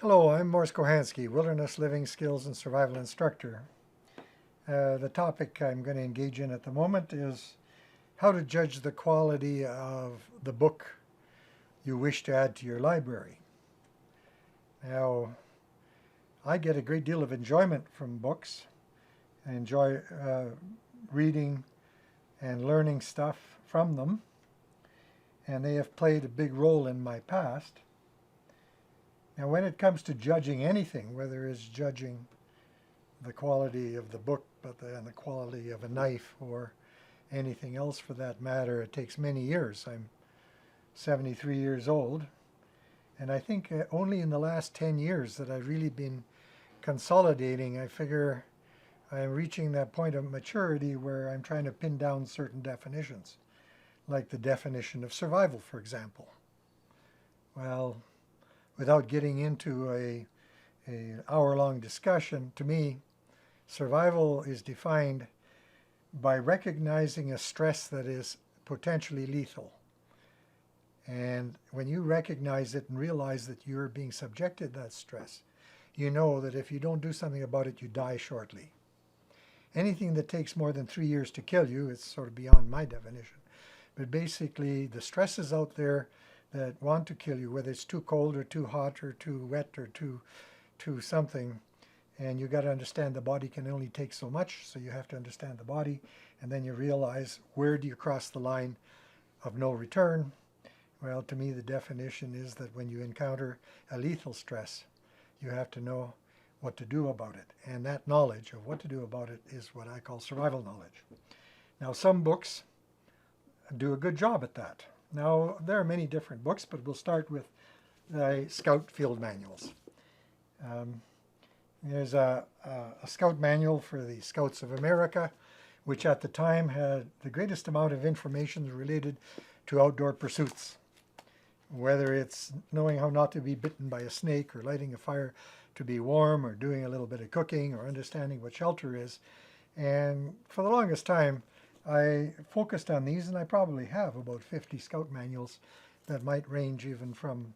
Hello, I'm Morris Kochanski, Wilderness Living Skills and Survival Instructor. The topic I'm going to engage in at the moment is how to judge the quality of the book you wish to add to your library. Now, I get a great deal of enjoyment from books. I enjoy reading and learning stuff from them, and they have played a big role in my past. Now, when it comes to judging anything, whether it's judging the quality of the book and the quality of a knife or anything else for that matter, it takes many years. I'm 73 years old, and I think only in the last 10 years that I've really been consolidating. I figure I'm reaching that point of maturity where I'm trying to pin down certain definitions, like the definition of survival, for example. Well, without getting into an hour-long discussion, to me, survival is defined by recognizing a stress that is potentially lethal. And when you recognize it and realize that you're being subjected to that stress, you know that if you don't do something about it, you die shortly. Anything that takes more than 3 years to kill you is sort of beyond my definition. But basically, the stresses out there that want to kill you, whether it's too cold or too hot or too wet or too something, and you got to understand the body can only take so much, so you have to understand the body, and then you realize, where do you cross the line of no return? Well, to me, the definition is that when you encounter a lethal stress, you have to know what to do about it, and that knowledge of what to do about it is what I call survival knowledge. Now, some books do a good job at that. Now, there are many different books, but we'll start with the Scout Field Manuals. There's a Scout Manual for the Scouts of America, which at the time had the greatest amount of information related to outdoor pursuits, whether it's knowing how not to be bitten by a snake, or lighting a fire to be warm, or doing a little bit of cooking, or understanding what shelter is. And for the longest time, I focused on these, and I probably have about 50 Scout manuals that might range even from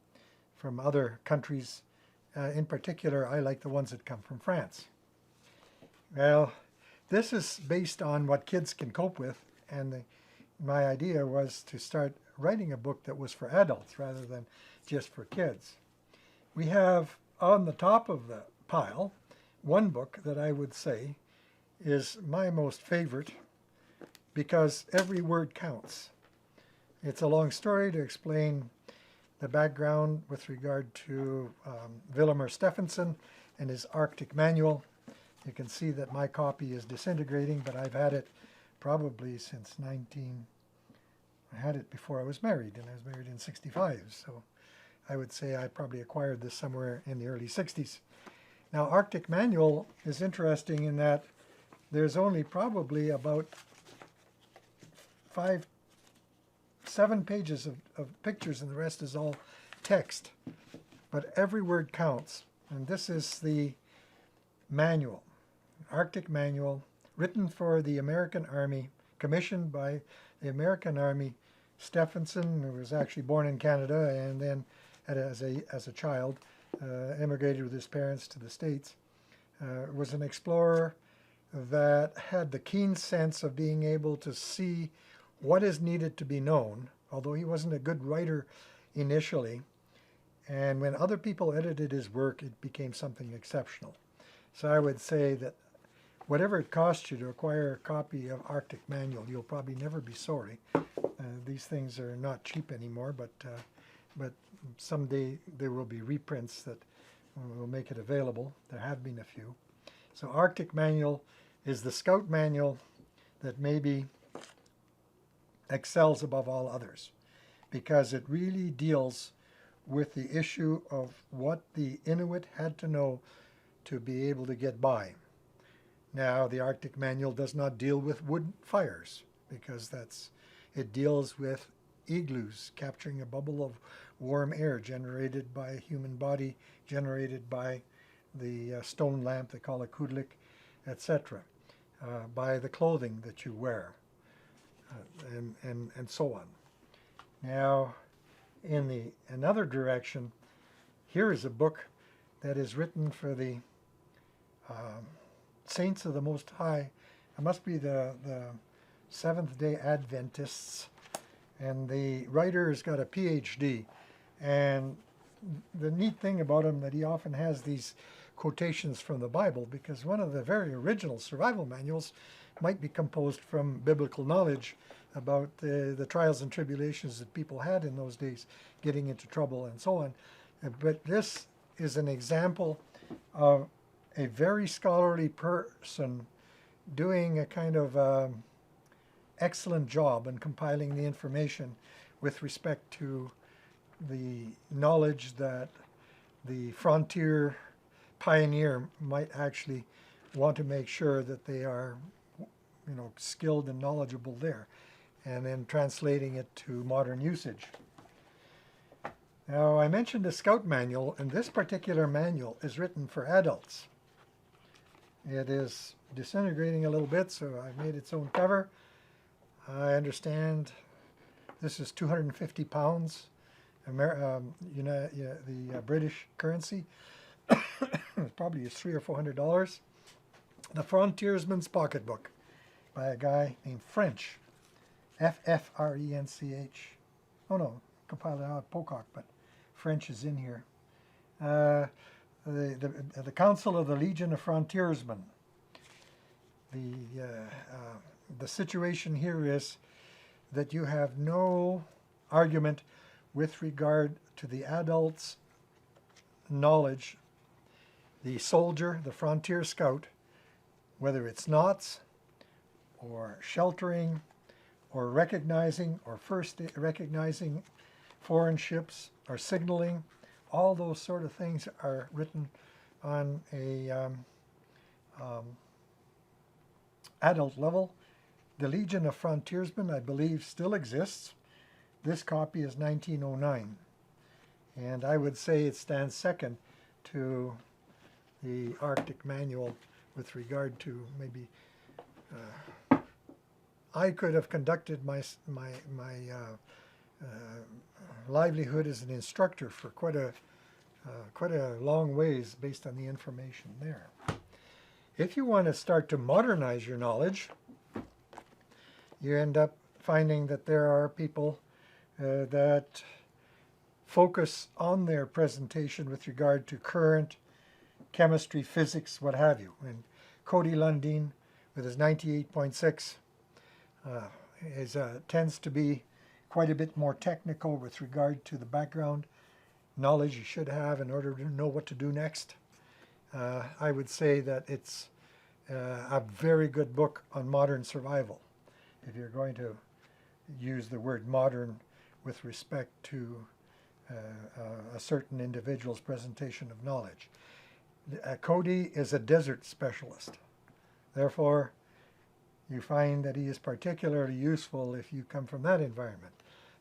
other countries. In particular, I like the ones that come from France. Well, this is based on what kids can cope with, and my idea was to start writing a book that was for adults rather than just for kids. We have on the top of the pile one book that I would say is my most favorite, because every word counts. It's a long story to explain the background with regard to Vilhjalmur Steffanson and his Arctic Manual. You can see that my copy is disintegrating, but I've had it probably since I had it before I was married, and I was married in 65, so I would say I probably acquired this somewhere in the early 60s. Now, Arctic Manual is interesting in that there's only probably about 7 pages of pictures, and the rest is all text. But every word counts. And this is the manual, Arctic Manual, written for the American Army, commissioned by the American Army. Stephenson, who was actually born in Canada and then as a child emigrated with his parents to the States, was an explorer that had the keen sense of being able to see what is needed to be known, although he wasn't a good writer initially. And when other people edited his work, it became something exceptional. So I would say that whatever it costs you to acquire a copy of Arctic Manual, you'll probably never be sorry. These things are not cheap anymore, but someday there will be reprints that will make it available. There have been a few. So Arctic Manual is the Scout Manual that maybe excels above all others, because it really deals with the issue of what the Inuit had to know to be able to get by. Now, the Arctic Manual does not deal with wood fires, because it deals with igloos, capturing a bubble of warm air generated by a human body, generated by the stone lamp, they call it kudlik, etc., by the clothing that you wear. And so on. Now, in another direction, here is a book that is written for the Saints of the Most High. It must be the Seventh-day Adventists. And the writer has got a PhD. And the neat thing about him that he often has these quotations from the Bible, because one of the very original survival manuals might be composed from biblical knowledge about the trials and tribulations that people had in those days, getting into trouble and so on. But this is an example of a very scholarly person doing a kind of excellent job in compiling the information with respect to the knowledge that the frontier pioneer might actually want to make sure that they are, skilled and knowledgeable there, and then translating it to modern usage. Now, I mentioned the Scout Manual, and this particular manual is written for adults. It is disintegrating a little bit, so I made its own cover. I understand this is 250 pounds, the British currency. It probably is $300 or $400. The Frontiersman's Pocketbook by a guy named French, F-F-R-E-N-C-H. Oh no, compiled it out of Pocock, but French is in here. The Council of the Legion of Frontiersmen. The situation here is that you have no argument with regard to the adult's knowledge, the soldier, the frontier scout, whether it's knots or sheltering or recognizing or first recognizing foreign ships or signaling. All those sort of things are written on a adult level. The Legion of Frontiersmen, I believe, still exists. This copy is 1909, and I would say it stands second to the Arctic Manual with regard to maybe I could have conducted my livelihood as an instructor for quite a long ways based on the information there. If you want to start to modernize your knowledge, you end up finding that there are people that focus on their presentation with regard to current chemistry, physics, what have you. And Cody Lundin, with his 98.6, tends to be quite a bit more technical with regard to the background knowledge you should have in order to know what to do next. I would say that it's a very good book on modern survival, if you're going to use the word modern with respect to a certain individual's presentation of knowledge. Cody is a desert specialist. Therefore, you find that he is particularly useful if you come from that environment,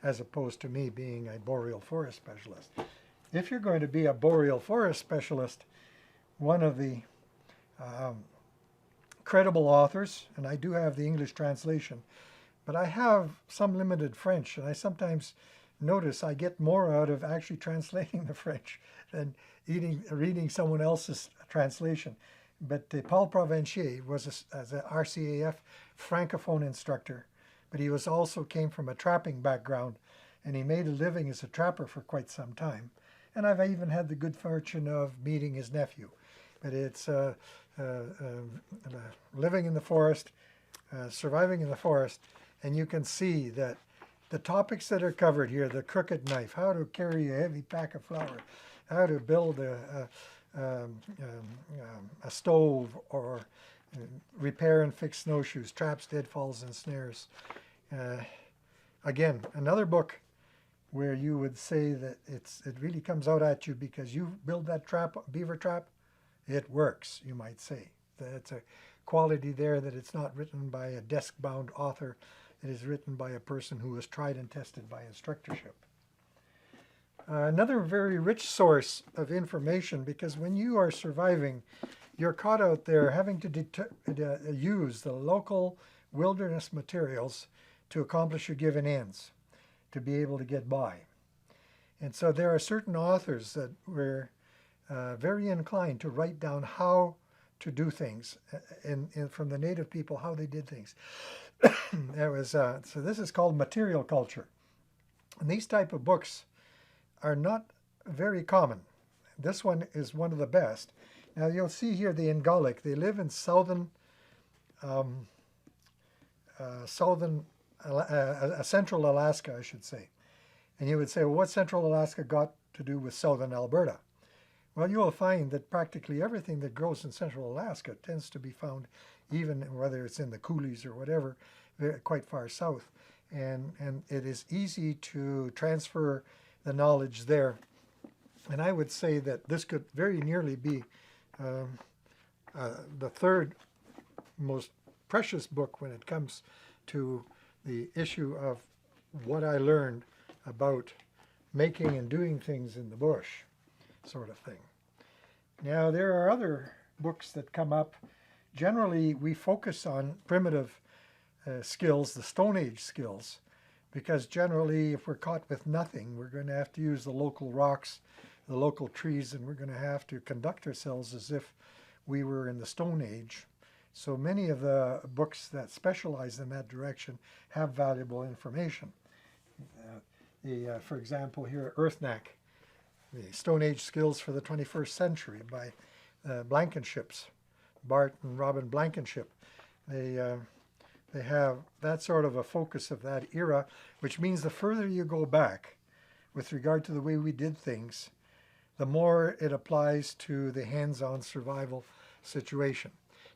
as opposed to me being a boreal forest specialist. If you're going to be a boreal forest specialist, one of the credible authors, and I do have the English translation, but I have some limited French, and I sometimes notice I get more out of actually translating the French than reading someone else's translation. But Paul Provencher was as an RCAF Francophone instructor, but he also came from a trapping background, and he made a living as a trapper for quite some time. And I've even had the good fortune of meeting his nephew. But it's living in the forest, surviving in the forest, and you can see that the topics that are covered here, the crooked knife, how to carry a heavy pack of flour, how to build a stove, or repair and fix snowshoes, traps, deadfalls, and snares. Again, another book where you would say that it really comes out at you because you build that beaver trap, it works, you might say. That's a quality there, that it's not written by a desk-bound author. It is written by a person who was tried and tested by instructorship. Another very rich source of information, because when you are surviving, you're caught out there having to use the local wilderness materials to accomplish your given ends, to be able to get by. And so there are certain authors that were very inclined to write down how to do things from the native people, how they did things. There was so this is called material culture, and these type of books are not very common. This one is one of the best. Now you'll see here the Ngalik. They live in southern central Alaska, I should say. And you would say, well, what's central Alaska got to do with southern Alberta? Well, you will find that practically everything that grows in central Alaska tends to be found, even whether it's in the coulees or whatever, quite far south. And it is easy to transfer the knowledge there. And I would say that this could very nearly be the third most precious book when it comes to the issue of what I learned about making and doing things in the bush, sort of thing. Now, there are other books that come up. Generally, we focus on primitive skills, the Stone Age skills, because generally, if we're caught with nothing, we're going to have to use the local rocks, the local trees, and we're going to have to conduct ourselves as if we were in the Stone Age. So many of the books that specialize in that direction have valuable information. For example, here, Knack, the Stone Age Skills for the 21st Century by Blankenships, Bart and Robin Blankenship. They have that sort of a focus of that era, which means the further you go back with regard to the way we did things, the more it applies to the hands-on survival situation.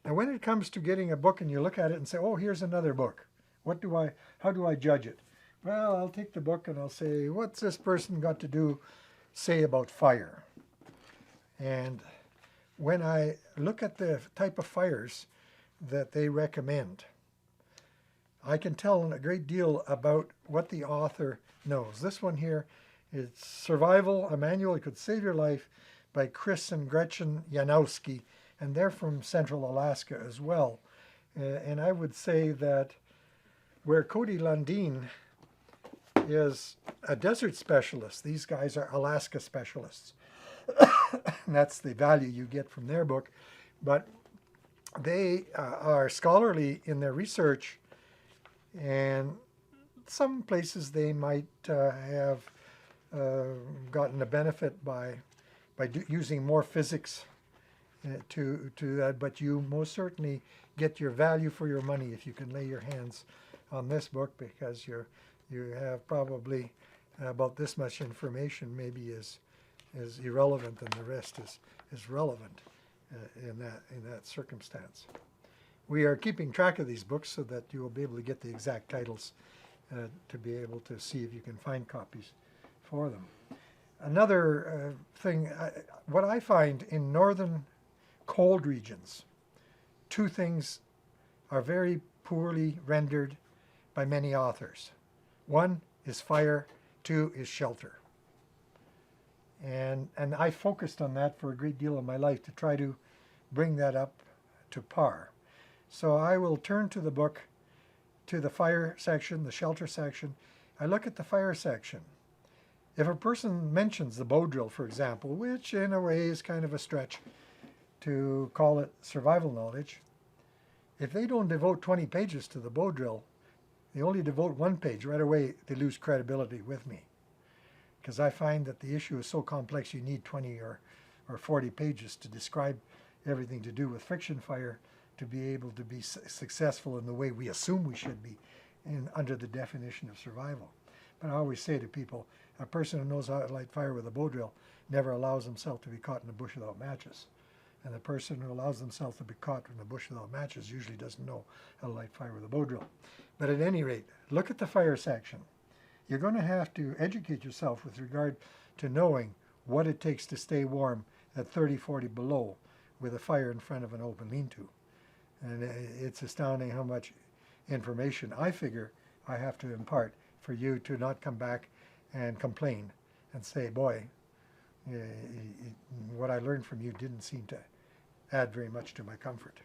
Now, when it comes to getting a book and you look at it and say, oh, here's another book, how do I judge it? Well, I'll take the book and I'll say, what's this person got to say about fire? And when I look at the type of fires that they recommend, I can tell a great deal about what the author knows. This one here is Survival, a Manual That Could Save Your Life by Chris and Gretchen Janowsky, and they're from Central Alaska as well. And I would say that where Cody Lundin is a desert specialist, these guys are Alaska specialists. And that's the value you get from their book. But they are scholarly in their research, and some places they might have gotten a benefit by using more physics to that, but you most certainly get your value for your money if you can lay your hands on this book, because you have probably about this much information maybe is irrelevant, and the rest is relevant in that circumstance. We are keeping track of these books so that you will be able to get the exact titles to be able to see if you can find copies for them. Another thing, what I find in northern cold regions, two things are very poorly rendered by many authors. One is fire, two is shelter. And I focused on that for a great deal of my life to try to bring that up to par. So I will turn to the book, to the fire section, the shelter section. I look at the fire section. If a person mentions the bow drill, for example, which in a way is kind of a stretch to call it survival knowledge, if they don't devote 20 pages to the bow drill, they only devote 1 page, right away they lose credibility with me. Because I find that the issue is so complex you need 20 or 40 pages to describe everything to do with friction fire to be able to be successful in the way we assume we should be under the definition of survival. But I always say to people, a person who knows how to light fire with a bow drill never allows himself to be caught in a bush without matches. And the person who allows themselves to be caught in a bush without matches usually doesn't know how to light fire with a bow drill. But at any rate, look at the fire section. You're going to have to educate yourself with regard to knowing what it takes to stay warm at 30, 40 below with a fire in front of an open lean-to. And it's astounding how much information I figure I have to impart for you to not come back and complain and say, boy, what I learned from you didn't seem to add very much to my comfort.